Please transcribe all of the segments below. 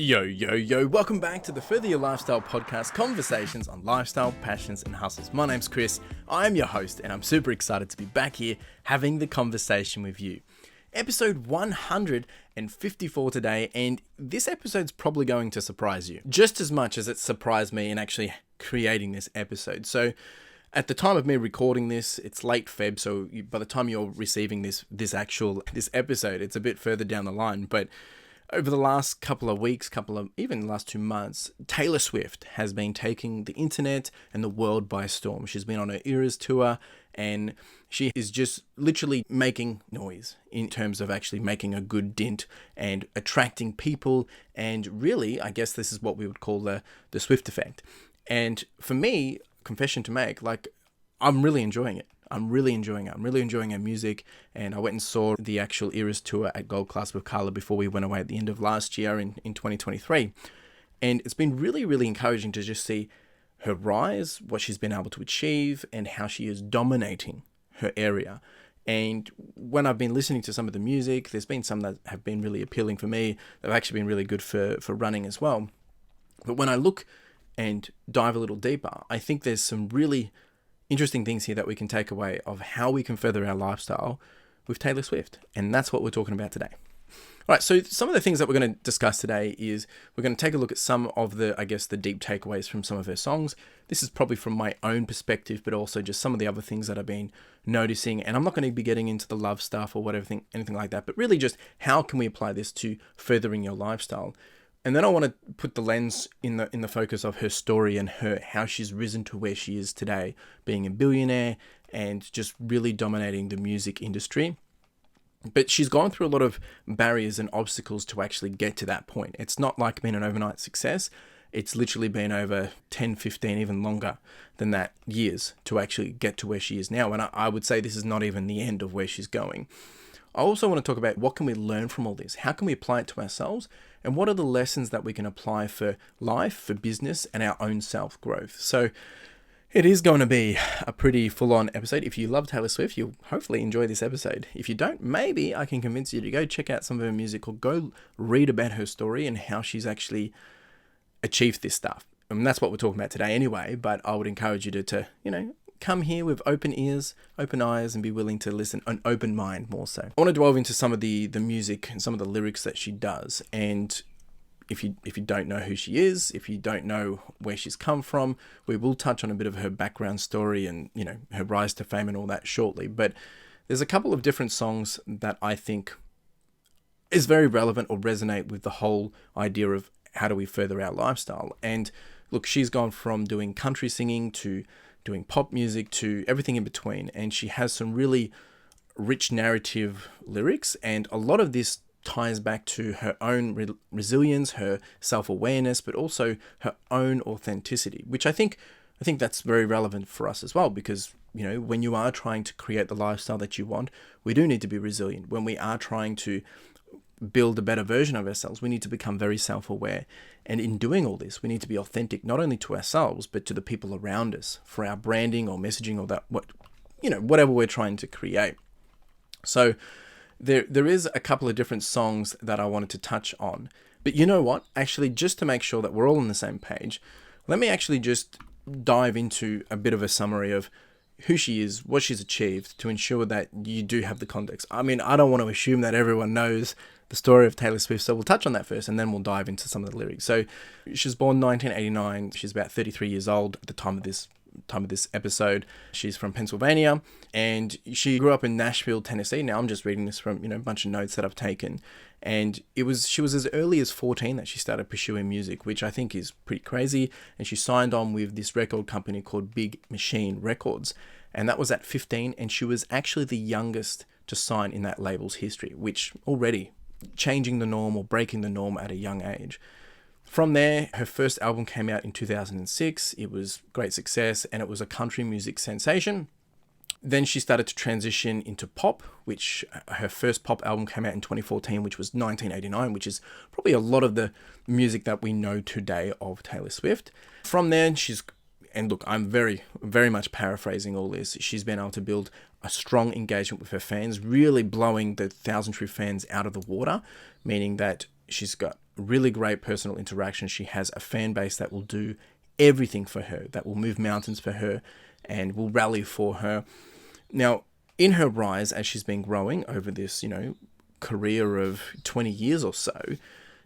Yo, yo, yo, welcome back to the Further Your Lifestyle podcast, conversations on lifestyle, passions, and hustles. My name's Chris, I'm your host, and I'm super excited to be back here having the conversation with you. Episode 154 today, and this episode's probably going to surprise you, just as much as it surprised me in actually creating this episode. So, at the time of me recording this, it's late Feb, so by the time you're receiving this episode, it's a bit further down the line, but over the last couple of weeks, even the last 2 months, Taylor Swift has been taking the internet and the world by storm. She's been on her Eras tour, and she is just literally making noise in terms of actually making a good dent and attracting people. And really, I guess this is what we would call the Swift effect. And for me, confession to make, I'm really enjoying it. I'm really enjoying her music, and I went and saw the actual Eras tour at Gold Class with Carla before we went away at the end of last year in 2023. And it's been really, really encouraging to just see her rise, what she's been able to achieve, and how she is dominating her area. And when I've been listening to some of the music, there's been some that have been really appealing for me. They've actually been really good for running as well. But when I look and dive a little deeper, I think there's some really interesting things here that we can take away of how we can further our lifestyle with Taylor Swift. And that's what we're talking about today. All right, so some of the things that we're going to discuss today is we're going to take a look at some of the deep takeaways from some of her songs. This is probably from my own perspective, but also just some of the other things that I've been noticing. And I'm not going to be getting into the love stuff or whatever, anything like that, but really just how can we apply this to furthering your lifestyle? And then I want to put the lens in the focus of her story and how she's risen to where she is today, being a billionaire and just really dominating the music industry. But she's gone through a lot of barriers and obstacles to actually get to that point. It's not like being an overnight success. It's literally been over 10, 15, even longer than that years to actually get to where she is now. And I would say this is not even the end of where she's going. I also want to talk about what can we learn from all this? How can we apply it to ourselves? And what are the lessons that we can apply for life, for business, and our own self-growth? So it is going to be a pretty full-on episode. If you love Taylor Swift, you'll hopefully enjoy this episode. If you don't, maybe I can convince you to go check out some of her music or go read about her story and how she's actually achieved this stuff. And that's what we're talking about today anyway, but I would encourage you to come here with open ears, open eyes, and be willing to listen, an open mind more so. I want to delve into some of the music and some of the lyrics that she does. And if you don't know who she is, if you don't know where she's come from, we will touch on a bit of her background story and, her rise to fame and all that shortly. But there's a couple of different songs that I think is very relevant or resonate with the whole idea of how do we further our lifestyle. And look, she's gone from doing country singing to doing pop music to everything in between, and she has some really rich narrative lyrics, and a lot of this ties back to her own resilience, her self-awareness, but also her own authenticity, which I think that's very relevant for us as well, because when you are trying to create the lifestyle that you want, we do need to be resilient. When we are trying to build a better version of ourselves, we need to become very self-aware. And in doing all this, we need to be authentic, not only to ourselves, but to the people around us for our branding or messaging or whatever we're trying to create. So there is a couple of different songs that I wanted to touch on. But you know what? Actually, just to make sure that we're all on the same page, let me actually just dive into a bit of a summary of who she is, what she's achieved, to ensure that you do have the context. I mean, I don't want to assume that everyone knows the story of Taylor Swift, so we'll touch on that first, and then we'll dive into some of the lyrics. So she was born 1989. She's about 33 years old at the time of this episode. She's from Pennsylvania, and she grew up in Nashville, Tennessee. Now I'm just reading this from a bunch of notes that I've taken, and she was as early as 14 that she started pursuing music, which I think is pretty crazy. And she signed on with this record company called Big Machine Records, and that was at 15. And she was actually the youngest to sign in that label's history, which already changing the norm or breaking the norm at a young age. From there, her first album came out in 2006. It was great success, and it was a country music sensation. Then she started to transition into pop, which her first pop album came out in 2014, which was 1989, which is probably a lot of the music that we know today of Taylor Swift. From there, and look, I'm very, very much paraphrasing all this, she's been able to build a strong engagement with her fans, really blowing the 1,000 True fans out of the water, meaning that she's got really great personal interaction. She has a fan base that will do everything for her, that will move mountains for her and will rally for her. Now, in her rise, as she's been growing over this, career of 20 years or so,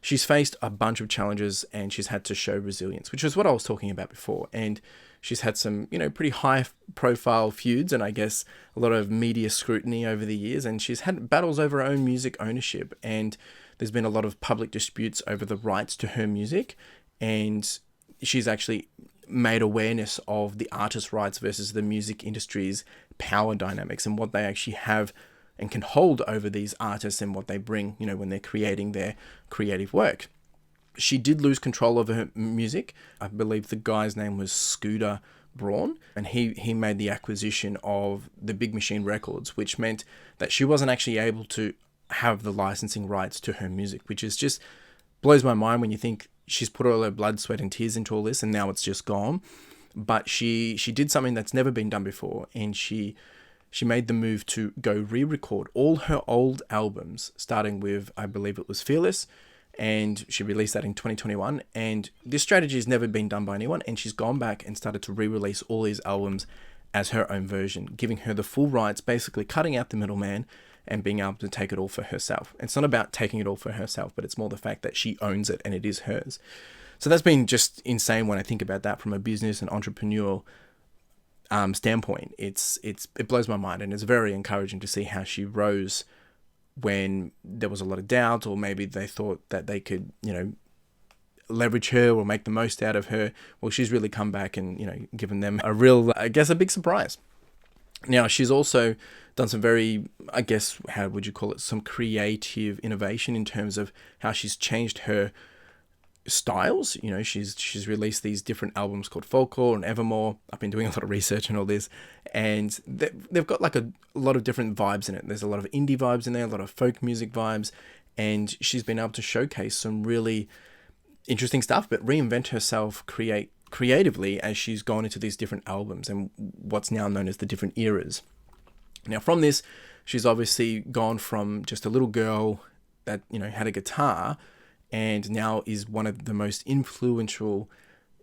she's faced a bunch of challenges and she's had to show resilience, which is what I was talking about before. And she's had some, pretty high profile feuds and I guess a lot of media scrutiny over the years. And she's had battles over her own music ownership. And there's been a lot of public disputes over the rights to her music. And she's actually made awareness of the artist's rights versus the music industry's power dynamics and what they actually have and can hold over these artists and what they bring, when they're creating their creative work. She did lose control of her music. I believe the guy's name was Scooter Braun, and he made the acquisition of the Big Machine Records, which meant that she wasn't actually able to have the licensing rights to her music, which is just blows my mind when you think she's put all her blood, sweat, and tears into all this, and now it's just gone. But she did something that's never been done before, and she made the move to go re-record all her old albums, starting with, I believe it was Fearless, and she released that in 2021. And this strategy has never been done by anyone, and she's gone back and started to re-release all these albums as her own version, giving her the full rights, basically cutting out the middleman and being able to take it all for herself. It's not about taking it all for herself, but it's more the fact that she owns it and it is hers. So that's been just insane when I think about that from a business and entrepreneurial standpoint. It blows my mind, and it's very encouraging to see how she rose when there was a lot of doubt, or maybe they thought that they could, leverage her or make the most out of her. Well, she's really come back and, given them a real, I guess, a big surprise. Now, she's also done some very, I guess, how would you call it, some creative innovation in terms of how she's changed her styles. She's released these different albums called Folklore and Evermore. I've been doing a lot of research on all this, and they've got like a lot of different vibes in it. There's a lot of indie vibes in there, a lot of folk music vibes, and she's been able to showcase some really interesting stuff, but reinvent herself creatively as she's gone into these different albums and what's now known as the different eras. Now, from this, she's obviously gone from just a little girl that, had a guitar, and now is one of the most influential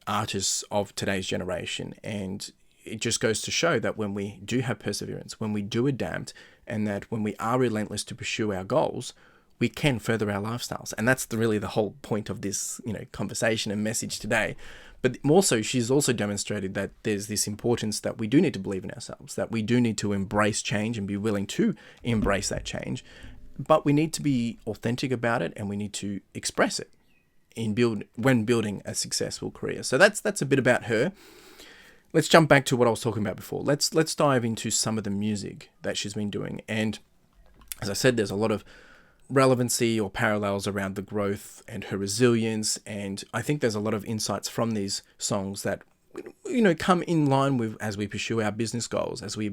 artists of today's generation. And it just goes to show that when we do have perseverance, when we do adapt, and that when we are relentless to pursue our goals, we can further our lifestyles. And that's really the whole point of this, conversation and message today. But more so, she's also demonstrated that there's this importance that we do need to believe in ourselves, that we do need to embrace change and be willing to embrace that change. But we need to be authentic about it, and we need to express it when building a successful career. So that's a bit about her. Let's jump back to what I was talking about before. Let's dive into some of the music that she's been doing. And as I said, there's a lot of relevancy or parallels around the growth and her resilience. And I think there's a lot of insights from these songs that, come in line with as we pursue our business goals, as we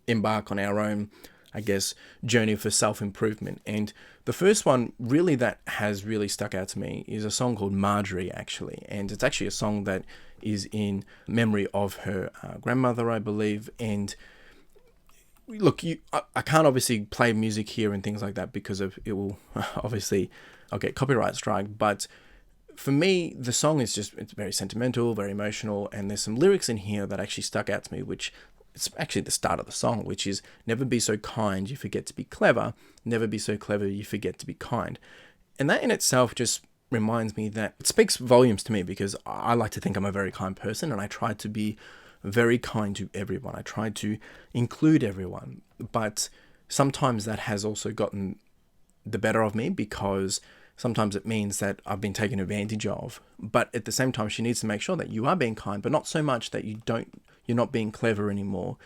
embark on our own, I guess, journey for self-improvement. And the first one really that has really stuck out to me is a song called Marjorie, actually. And it's actually a song that is in memory of her grandmother, I believe. And look, I can't obviously play music here and things like that because of it will obviously I'll get copyright strike. But for me, the song is it's very sentimental, very emotional, and there's some lyrics in here that actually stuck out to me, which it's actually the start of the song, which is never be so kind, you forget to be clever. Never be so clever, you forget to be kind. And that in itself just reminds me that it speaks volumes to me, because I like to think I'm a very kind person, and I try to be very kind to everyone. I try to include everyone. But sometimes that has also gotten the better of me, because sometimes it means that I've been taken advantage of. But at the same time, she needs to make sure that you are being kind, but not so much that you're not being clever anymore.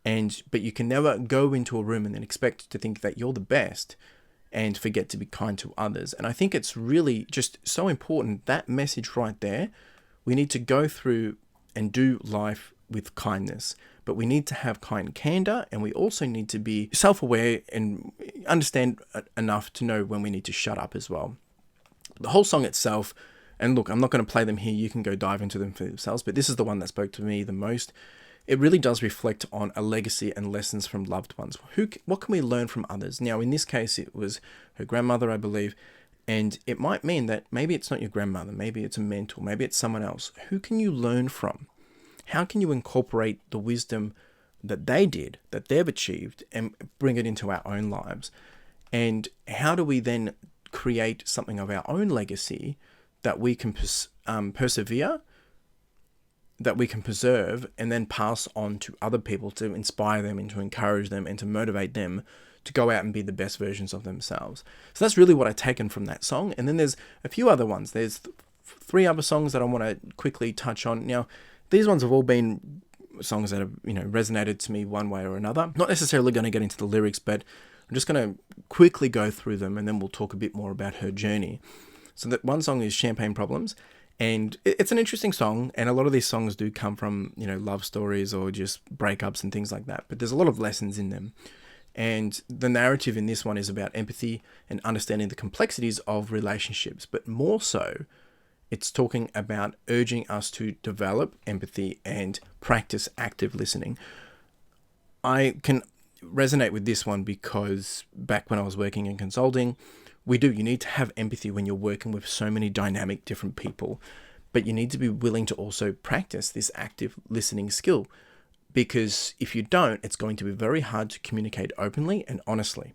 But you can never go into a room and then expect to think that you're the best and forget to be kind to others. And I think it's really just so important, that message right there. We need to go through and do life with kindness, but we need to have kind candor, and we also need to be self-aware and understand enough to know when we need to shut up as well. The whole song itself, and look, I'm not going to play them here, you can go dive into them for yourselves, but this is the one that spoke to me the most. It really does reflect on a legacy and lessons from loved ones. What can we learn from others? Now, in this case, it was her grandmother, I believe, And it might mean that maybe it's not your grandmother, maybe it's a mentor, maybe it's someone else. Who can you learn from? How can you incorporate the wisdom that they did, that they've achieved, and bring it into our own lives? And how do we then create something of our own legacy that we can persevere, that we can preserve, and then pass on to other people to inspire them and to encourage them and to motivate them to go out and be the best versions of themselves? So that's really what I've taken from that song. And then there's a few other ones. There's 3 other songs that I want to quickly touch on. Now, these ones have all been songs that have, resonated to me one way or another. Not necessarily going to get into the lyrics, but I'm just going to quickly go through them, and then we'll talk a bit more about her journey. So that one song is Champagne Problems, and it's an interesting song, and a lot of these songs do come from, love stories or just breakups and things like that, but there's a lot of lessons in them. And the narrative in this one is about empathy and understanding the complexities of relationships, but more so, it's talking about urging us to develop empathy and practice active listening. I can resonate with this one because back when I was working in consulting, you need to have empathy when you're working with so many dynamic different people, but you need to be willing to also practice this active listening skill, because if you don't, it's going to be very hard to communicate openly and honestly,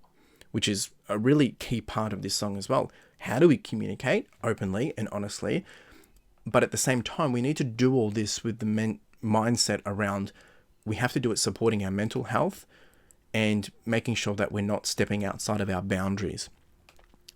which is a really key part of this song as well. How do we communicate openly and honestly? But at the same time, we need to do all this with the mindset around, we have to do it supporting our mental health and making sure that we're not stepping outside of our boundaries.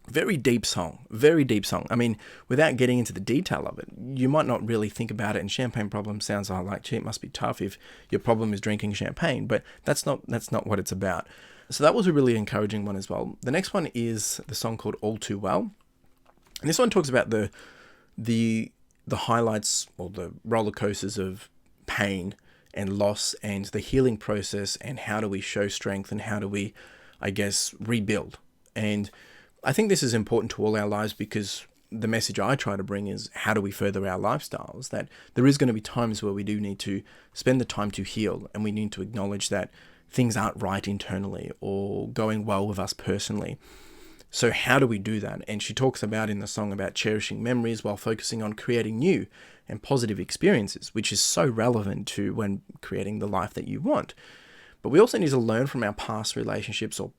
Very deep song, very deep song. I mean, without getting into the detail of it, you might not really think about it. And Champagne Problems sounds like, gee, it must be tough if your problem is drinking champagne, but that's not what it's about. So that was a really encouraging one as well. The next one is the song called All Too Well. And this one talks about the highlights or the roller coasters of pain and loss and the healing process, and how do we show strength and how do we, rebuild. And I think this is important to all our lives, because the message I try to bring is, how do we further our lifestyles? That there is going to be times where we do need to spend the time to heal, and we need to acknowledge that things aren't right internally or going well with us personally. So how do we do that? And she talks about in the song about cherishing memories while focusing on creating new and positive experiences, which is so relevant to when creating the life that you want. But we also need to learn from our past relationships or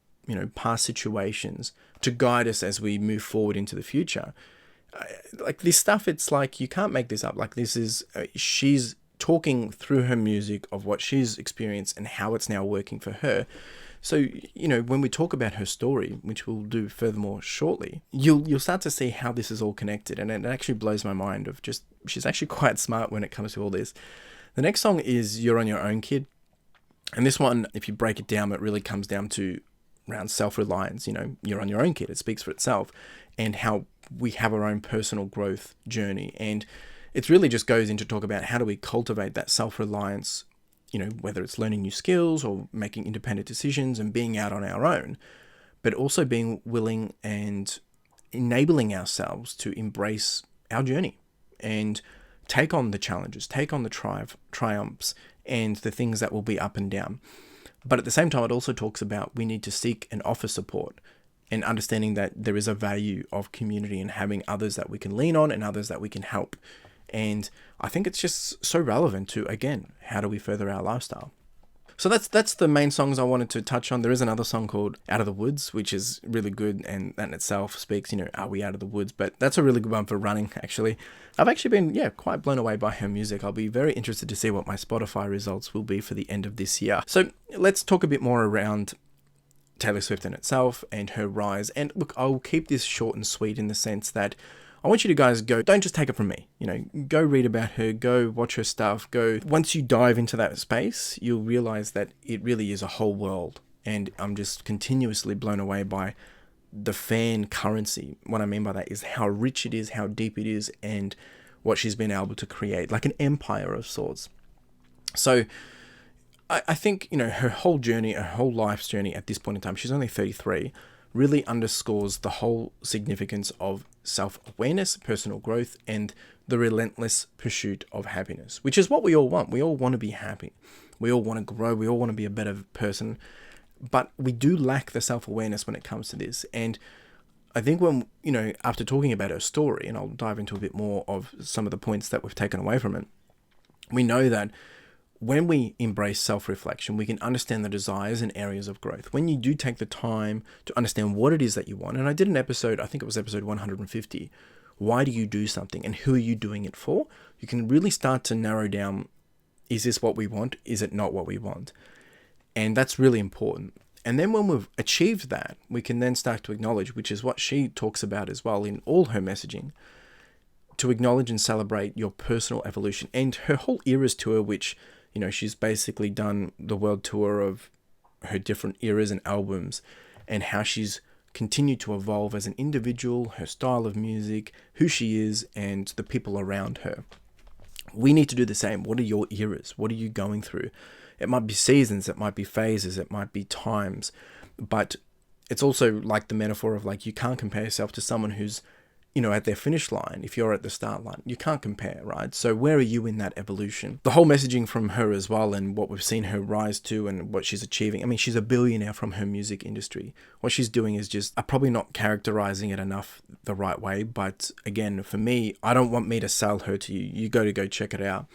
past situations to guide us as we move forward into the future. Like this stuff, it's like, you can't make this up. Like this is, she's talking through her music of what she's experienced and how it's now working for her. So, when we talk about her story, which we'll do furthermore shortly, you'll start to see how this is all connected. And it actually blows my mind of just, she's actually quite smart when it comes to all this. The next song is You're on Your Own, Kid. And this one, if you break it down, it really comes down to around self-reliance. You're on your own, kid. It speaks for itself, and how we have our own personal growth journey. And it really just goes into talk about how do we cultivate that self-reliance, whether it's learning new skills or making independent decisions and being out on our own, but also being willing and enabling ourselves to embrace our journey and take on the challenges, take on the triumphs and the things that will be up and down. But at the same time, it also talks about we need to seek and offer support, and understanding that there is a value of community and having others that we can lean on and others that we can help. And I think it's just so relevant to, again, how do we further our lifestyle? So that's the main songs I wanted to touch on. There is another song called Out of the Woods, which is really good, and that in itself speaks, are we out of the woods? But that's a really good one for running, actually. I've actually been, quite blown away by her music. I'll be very interested to see what my Spotify results will be for the end of this year. So let's talk a bit more around Taylor Swift in itself and her rise. And look, I'll keep this short and sweet in the sense that I want you to guys don't just take it from me, go read about her, go watch her stuff, once you dive into that space, you'll realize that it really is a whole world. And I'm just continuously blown away by the fan currency. What I mean by that is how rich it is, how deep it is, and what she's been able to create, like an empire of sorts. So I think, her whole journey, her whole life's journey at this point in time, she's only 33, really underscores the whole significance of self-awareness, personal growth, and the relentless pursuit of happiness, which is what we all want. We all want to be happy. We all want to grow. We all want to be a better person. But we do lack the self-awareness when it comes to this. And I think when, after talking about her story, and I'll dive into a bit more of some of the points that we've taken away from it, we know that when we embrace self-reflection, we can understand the desires and areas of growth. When you do take the time to understand what it is that you want, and I did an episode, I think it was episode 150, why do you do something and who are you doing it for? You can really start to narrow down, is this what we want? Is it not what we want? And that's really important. And then when we've achieved that, we can then start to acknowledge, which is what she talks about as well in all her messaging, to acknowledge and celebrate your personal evolution. And her whole Eras tour, which, she's basically done the world tour of her different eras and albums, and how she's continued to evolve as an individual, her style of music, who she is, and the people around her. We need to do the same. What are your eras? What are you going through? It might be seasons, it might be phases, it might be times, but it's also like the metaphor of like, you can't compare yourself to someone who's, at their finish line. If you're at the start line, you can't compare, right? So where are you in that evolution? The whole messaging from her as well, and what we've seen her rise to and what she's achieving. I mean, she's a billionaire from her music industry. What she's doing is just, I'm probably not characterizing it enough the right way, but again, for me, I don't want me to sell her to you. You go check it out.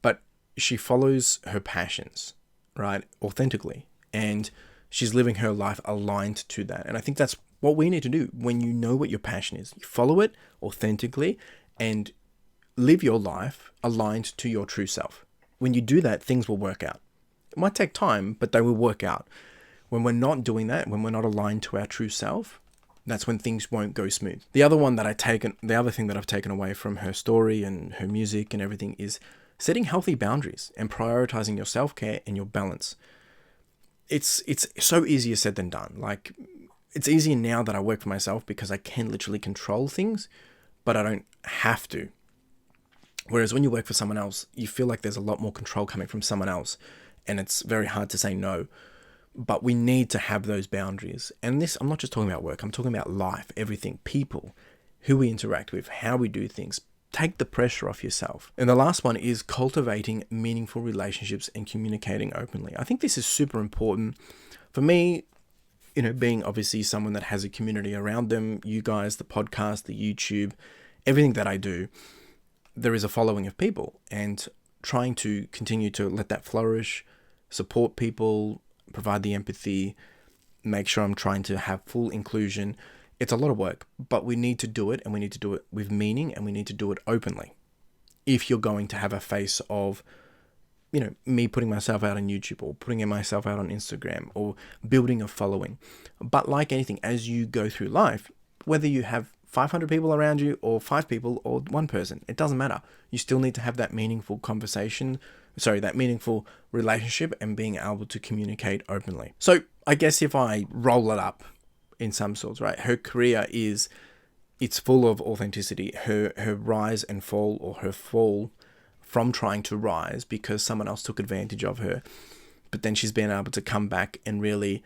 But she follows her passions, right? Authentically. And she's living her life aligned to that. And I think that's what we need to do. When you know what your passion is, you follow it authentically and live your life aligned to your true self. When you do that, things will work out. It might take time, but they will work out. When we're not doing that, when we're not aligned to our true self, that's when things won't go smooth. The other thing that I've taken away from her story and her music and everything is setting healthy boundaries and prioritizing your self-care and your balance. It's so easier said than done. Like, it's easier now that I work for myself because I can literally control things, but I don't have to. Whereas when you work for someone else, you feel like there's a lot more control coming from someone else, and it's very hard to say no. But we need to have those boundaries. And this, I'm not just talking about work, I'm talking about life, everything, people, who we interact with, how we do things. Take the pressure off yourself. And the last one is cultivating meaningful relationships and communicating openly. I think this is super important. For me, being obviously someone that has a community around them, you guys, the podcast, the YouTube, everything that I do, there is a following of people, and trying to continue to let that flourish, support people, provide the empathy, make sure I'm trying to have full inclusion. It's a lot of work, but we need to do it, and we need to do it with meaning, and we need to do it openly. If you're going to have a face of, me putting myself out on YouTube or putting myself out on Instagram or building a following. But like anything, as you go through life, whether you have 500 people around you or 5 people or 1 person, it doesn't matter. You still need to have that meaningful that meaningful relationship and being able to communicate openly. So I guess if I roll it up in some sorts, right? Her career it's full of authenticity. Her rise and fall, or her fall from trying to rise because someone else took advantage of her. But then she's been able to come back and really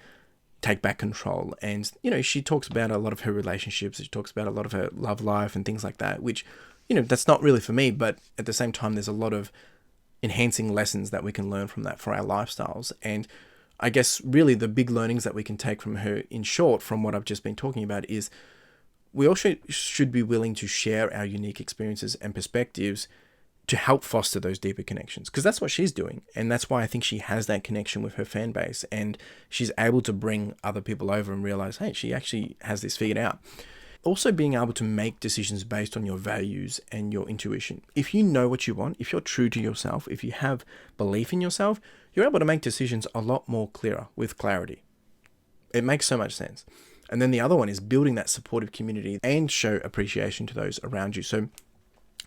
take back control. And, she talks about a lot of her relationships. She talks about a lot of her love life and things like that, which, that's not really for me. But at the same time, there's a lot of enhancing lessons that we can learn from that for our lifestyles. And I guess really the big learnings that we can take from her, in short, from what I've just been talking about, is we also should be willing to share our unique experiences and perspectives to help foster those deeper connections, because that's what she's doing. And that's why I think she has that connection with her fan base, and she's able to bring other people over and realize, hey, she actually has this figured out. Also being able to make decisions based on your values and your intuition. If you know what you want, if you're true to yourself, if you have belief in yourself, you're able to make decisions a lot more clearer, with clarity. It makes so much sense. And then the other one is building that supportive community and show appreciation to those around you. So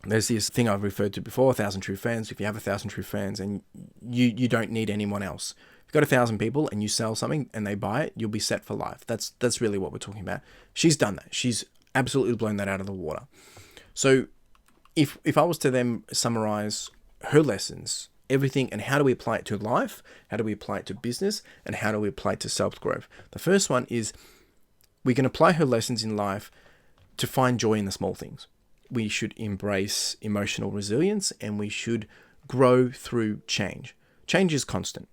there's this thing I've referred to before, 1,000 true fans. If you have 1,000 true fans and you don't need anyone else. If you've got 1,000 people and you sell something and they buy it, you'll be set for life. That's really what we're talking about. She's done that. She's absolutely blown that out of the water. So if I was to then summarize her lessons, everything, and how do we apply it to life, how do we apply it to business, and how do we apply it to self-growth? The first one is we can apply her lessons in life to find joy in the small things. We should embrace emotional resilience, and we should grow through change. Change is constant,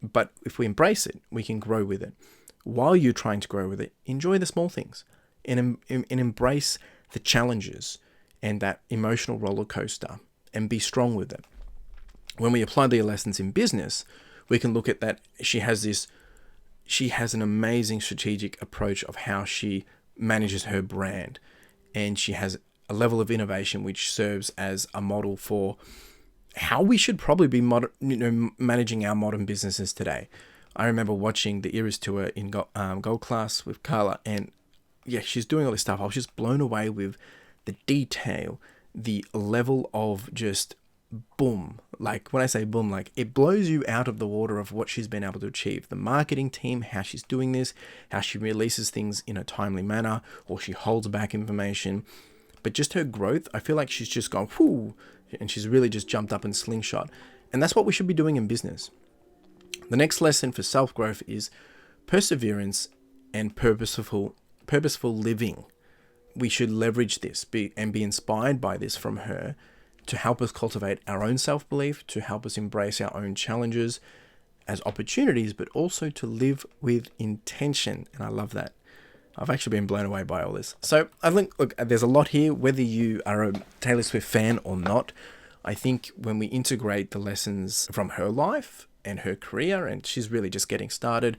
but if we embrace it, we can grow with it. While you're trying to grow with it, enjoy the small things. and embrace the challenges and that emotional roller coaster and be strong with it. When we apply the lessons in business, we can look at that. She has an amazing strategic approach of how she manages her brand, and she has a level of innovation which serves as a model for how we should probably be managing our modern businesses today. I remember watching the Eras tour in Gold Class with Carla, and yeah, she's doing all this stuff. I was just blown away with the detail, the level of just boom. Like when I say boom, like it blows you out of the water of what she's been able to achieve. The marketing team, how she's doing this, how she releases things in a timely manner, or she holds back information. But just her growth, I feel like she's just gone, whoo, and she's really just jumped up and slingshot. And that's what we should be doing in business. The next lesson for self-growth is perseverance and purposeful living. We should leverage this and be inspired by this from her to help us cultivate our own self-belief, to help us embrace our own challenges as opportunities, but also to live with intention. And I love that. I've actually been blown away by all this. So I think, look, there's a lot here, whether you are a Taylor Swift fan or not. I think when we integrate the lessons from her life and her career, and she's really just getting started,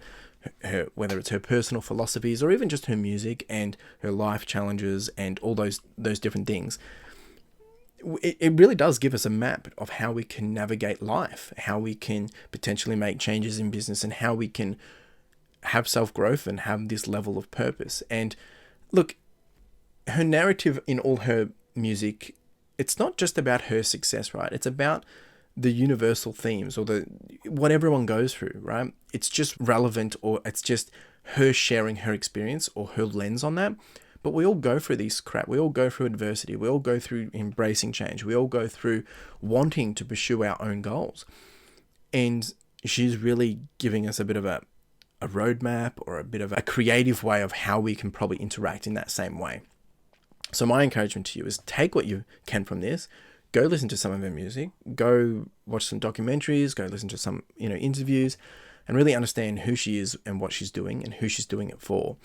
whether it's her personal philosophies or even just her music and her life challenges and all those different things, it really does give us a map of how we can navigate life, how we can potentially make changes in business, and how we can have self-growth and have this level of purpose. And look, her narrative in all her music, it's not just about her success, right? It's about the universal themes or what everyone goes through, right? It's just relevant, or it's just her sharing her experience or her lens on that. But we all go through this crap. We all go through adversity. We all go through embracing change. We all go through wanting to pursue our own goals. And she's really giving us a bit of a roadmap or a bit of a creative way of how we can probably interact in that same way. So my encouragement to you is take what you can from this, go listen to some of her music, go watch some documentaries, go listen to some, interviews, and really understand who she is and what she's doing and who she's doing it for.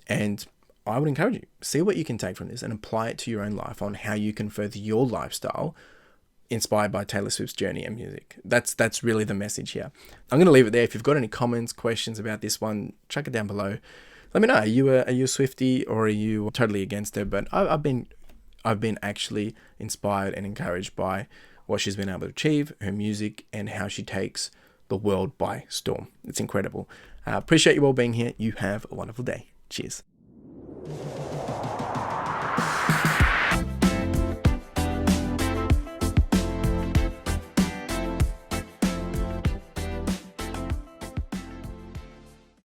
And I would encourage you, see what you can take from this and apply it to your own life on how you can further your lifestyle inspired by Taylor Swift's journey and music. That's really the message here. I'm going to leave it there. If you've got any comments, questions about this one, chuck it down below. Let me know. Are you a Swiftie or are you totally against her? But I've been actually inspired and encouraged by what she's been able to achieve, her music, and how she takes the world by storm. It's incredible. Appreciate you all being here. You have a wonderful day. Cheers.